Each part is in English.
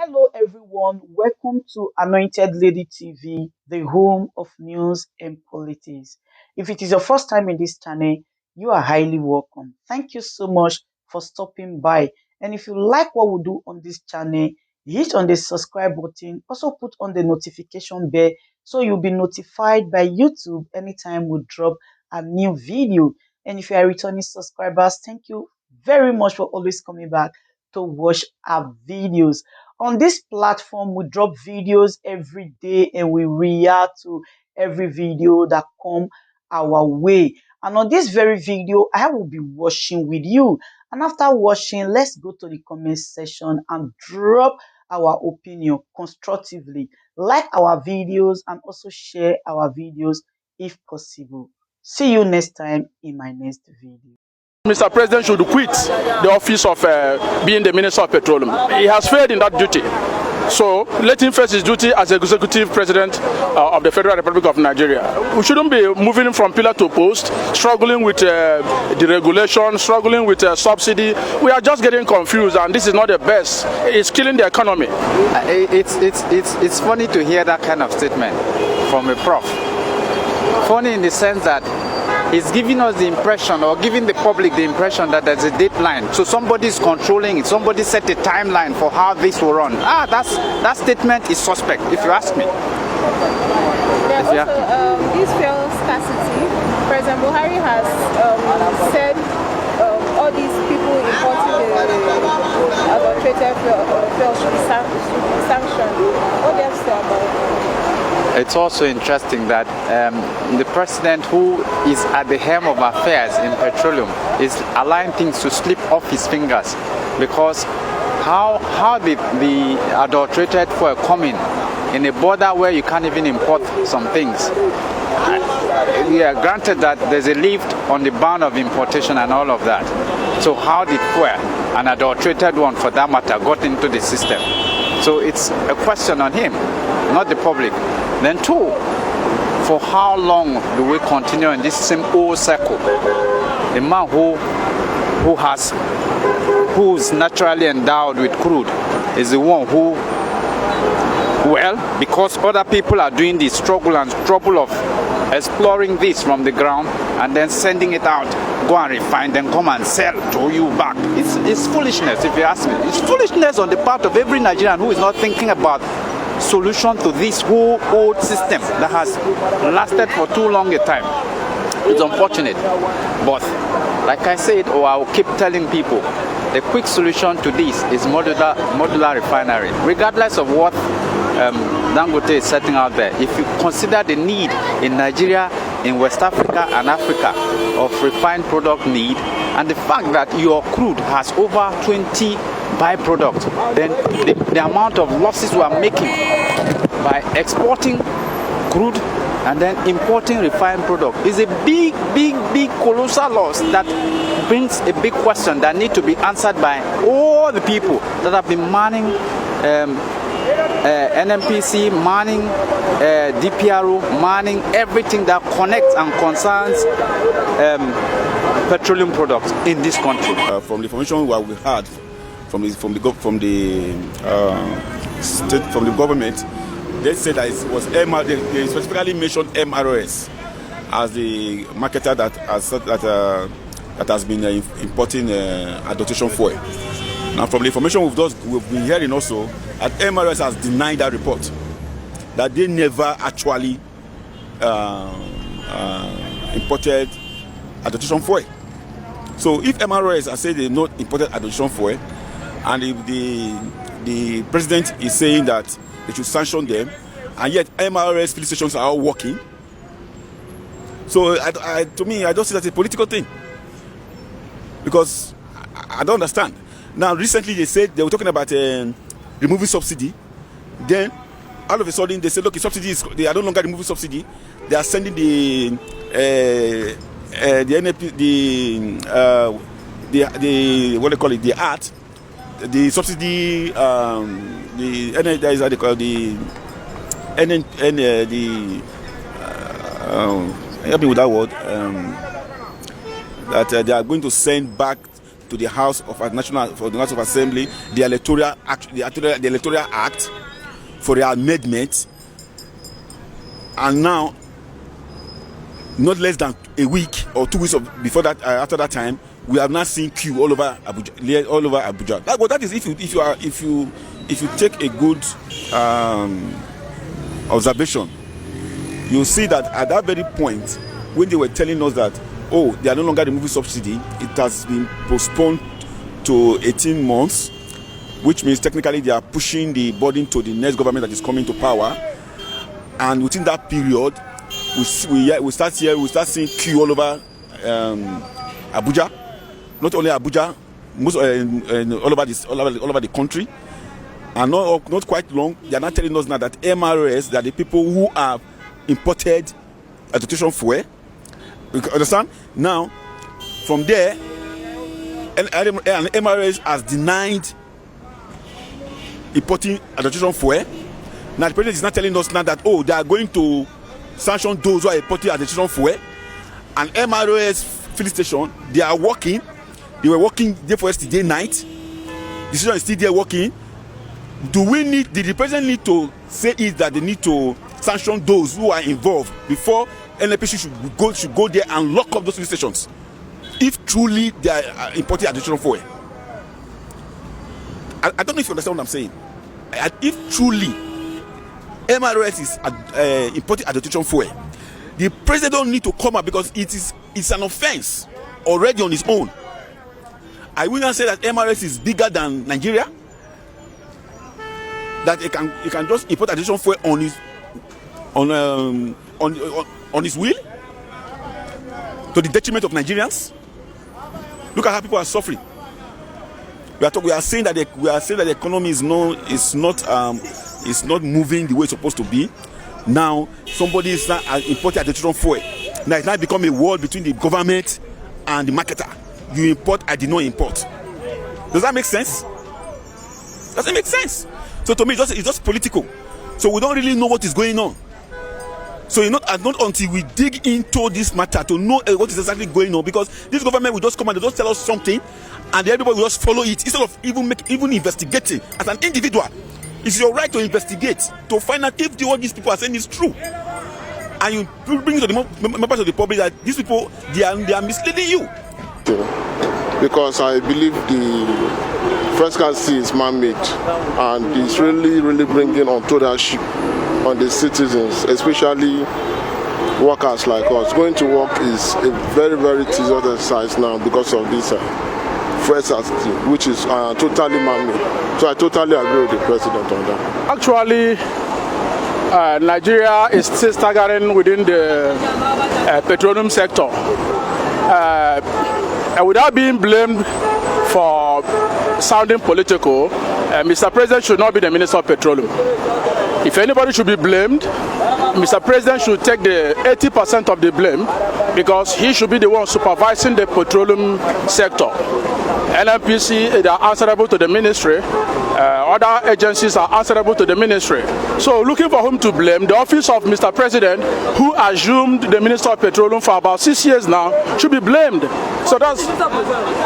Hello, everyone. Welcome to Anointed Lady TV, the home of news and politics. If it is your first time in this channel, you are highly welcome. Thank you so much for stopping by. And if you like what we do on this channel, hit on the subscribe button. Also put on the notification bell so you'll be notified by YouTube anytime we drop a new video. And if you are returning subscribers, thank you very much for always coming back to watch our videos. On this platform, we drop videos every day and we react to every video that come our way. And on this very video, I will be watching with you. And after watching, let's go to the comment section and drop our opinion constructively. Like our videos and also share our videos if possible. See you next time in my next video. Mr. President should quit the office of being the Minister of Petroleum. He has failed in that duty. So let him face his duty as Executive President of the Federal Republic of Nigeria. We shouldn't be moving from pillar to post, struggling with deregulation, struggling with subsidy. We are just getting confused, and this is not the best. It's killing the economy. It's funny to hear that kind of statement from a prof. Funny in the sense that it's giving us the impression, or giving the public the impression, that there's a deadline. So somebody's controlling it. Somebody set a timeline for how this will run. That statement is suspect, if you ask me. There's also this fuel scarcity. President Buhari has said all these people importing the adulterated fuel should be sanctioned. What do you have to say about it? It's also interesting that the president, who is at the helm of affairs in petroleum, is allowing things to slip off his fingers, because how did the adulterated fuel come in a border where you can't even import some things? Yeah, granted that there's a lift on the ban of importation and all of that. So how did fuel, an adulterated one for that matter, got into the system? So it's a question on him, not the public. Then two, for how long do we continue in this same old circle? A man who's naturally endowed with crude is the one who, well, because other people are doing the struggle and trouble of exploring this from the ground and then sending it out, go and refine, then come and sell to you back. It's foolishness, if you ask me. It's foolishness on the part of every Nigerian who is not thinking about solution to this whole old system that has lasted for too long a time. It's unfortunate, but like I said, or I'll keep telling people, the quick solution to this is modular refinery. Regardless of what Dangote is setting out there, if you consider the need in Nigeria, in West Africa and Africa of refined product need, and the fact that your crude has over 20 byproducts, then the amount of losses we are making by exporting crude and then importing refined product is a big colossal loss that brings a big question that need to be answered by all the people that have been manning NNPC, manning DPRO, manning everything that connects and concerns petroleum products in this country. From the information what we had from the government, they said that it was they specifically mentioned MRS as the marketer that has been importing adulteration fuel. Now, from the information we've been hearing also, that MRS has denied that report, that they never actually imported adulteration fuel. So if MRS has said they not imported adulteration fuel, and if the president is saying that they should sanction them, and yet MRS filling stations are all working, so to me, I don't see that as a political thing, because I don't understand. Now, recently they said they were talking about removing subsidy. Then, all of a sudden, they said, look, they are no longer removing subsidy. They are sending the NAP, what they call it, the art, the subsidy, help me with that word, that they are going to send back to the House of Assembly, the Electoral Act for their amendment, and now, not less than a week or 2 weeks before that, after that time, we have not seen queue all over Abuja. That is if you take a good observation, you'll see that at that very point, when they were telling us that, oh, they are no longer removing subsidy, it has been postponed to 18 months, which means technically they are pushing the burden to the next government that is coming to power. And within that period, we start seeing queue all over Abuja. Not only Abuja, all over the country. And not quite long, they are not telling us now that MRS, that the people who have imported agitation fuel, you understand? Now, from there, and MRS has denied importing agitation fuel. Now the president is not telling us now that, oh, they are going to sanction those who are importing agitation fuel. And MRS filling station, they are working. They were working day for yesterday night. The decision is still there working. Did the president need to say that they need to sanction those who are involved before NNPC should go there and lock up those filling stations? If truly they are importing additional fuel. I don't know if you understand what I'm saying. If truly MRS is importing additional fuel, the president don't need to come up because it's an offense already on its own. I will not say that MRS is bigger than Nigeria, that it can just import additional fuel on his will to the detriment of Nigerians. Look at how people are suffering. We are saying that the economy is not moving the way it's supposed to be. Now somebody is importing additional fuel. Now it's now become a war between the government and the marketer. You import, I did not import. Does that make sense? Doesn't make sense. So to me, it's just political. So we don't really know what is going on. So not until we dig into this matter to know what is exactly going on, because this government will just come and they just tell us something, and everybody will just follow it instead of even investigating as an individual. It's your right to investigate to find out if what these people are saying is true, and you bring it to the members of the public that these people they are misleading you. Because I believe the presidency is man-made and it's really bringing ownership on the citizens, especially workers like us. Going to work is a very tedious exercise now because of this presidency, which is totally man-made. So I totally agree with the president on that. Actually, Nigeria is still staggering within the petroleum sector. Without being blamed for sounding political, Mr. President should not be the Minister of Petroleum. If anybody should be blamed, Mr. President should take the 80% of the blame, because he should be the one supervising the petroleum sector. NNPC, they are answerable to the ministry. Other agencies are answerable to the ministry. So looking for whom to blame, the office of Mr. President, who assumed the Minister of Petroleum for about 6 years now, should be blamed. So that's,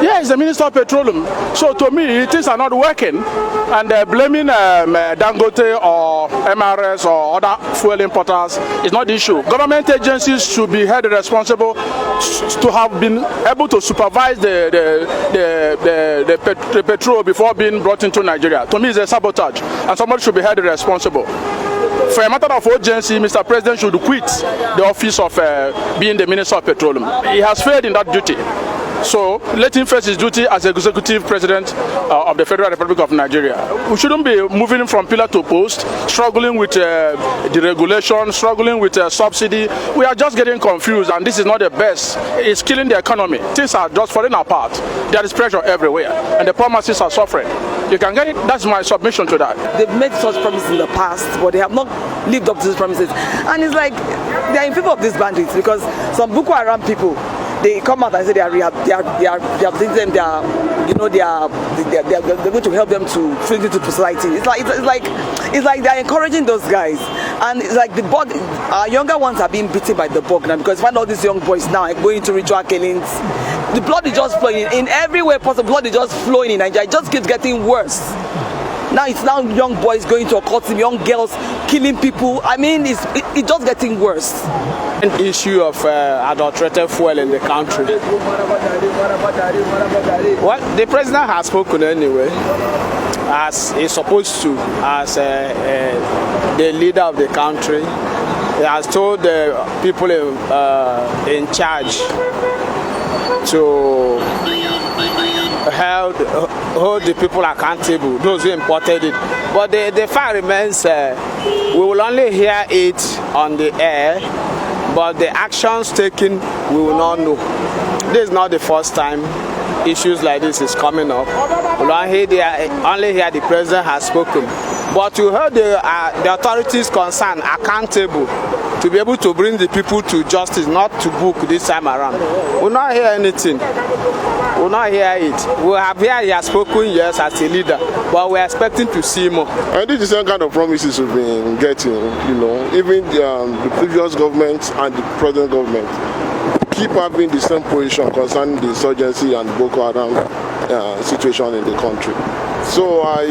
yeah, he's the Minister of Petroleum. So to me, things are not working, and blaming Dangote or MRS or other fuel importers is not the issue. Government agencies should be held responsible to have been able to supervise the petrol before being brought into Nigeria. To me, it's a sabotage, and somebody should be held responsible. For a matter of urgency, Mr. President should quit the office of being the Minister of Petroleum. He has failed in that duty. So let him face his duty as executive president of the Federal Republic of Nigeria. We shouldn't be moving from pillar to post, struggling with deregulation, struggling with subsidy. We are just getting confused, and this is not the best. It's killing the economy. Things are just falling apart. There is pressure everywhere, and the poor masses are suffering. You can get it. That's my submission to that. They've made such promises in the past, but they have not lived up to these promises. And it's like they are in favor of these bandits, because some Boko Haram people, they come out and say they are rehabilitating them. They are going to help them to fit into society. It's like they are encouraging those guys, and it's like the bug. Our younger ones are being beaten by the bug now, because find all these young boys now are going to ritual killings. the blood is just flowing in every way possible. Blood is just flowing in Nigeria. It just keeps getting worse. Now it's now young boys going to occultism, young girls killing people. I mean, it's just getting worse. An issue of adulterated fuel in the country. Well, the president has spoken anyway, as he's supposed to, as the leader of the country. He has told the people in charge to hold the people accountable, those who imported it. But the fact remains, we will only hear it on the air, but the actions taken, we will not know. This is not the first time issues like this is coming up. We will only hear the president has spoken. But to hold the authorities concerned accountable, to be able to bring the people to justice, not to book this time around. We will not hear anything. We will not hear it. We have heard he has spoken, yes, as a leader, but we are expecting to see more. And this is the same kind of promises we've been getting, you know, even the previous government and the present government keep having the same position concerning the insurgency and Boko Haram situation in the country. So I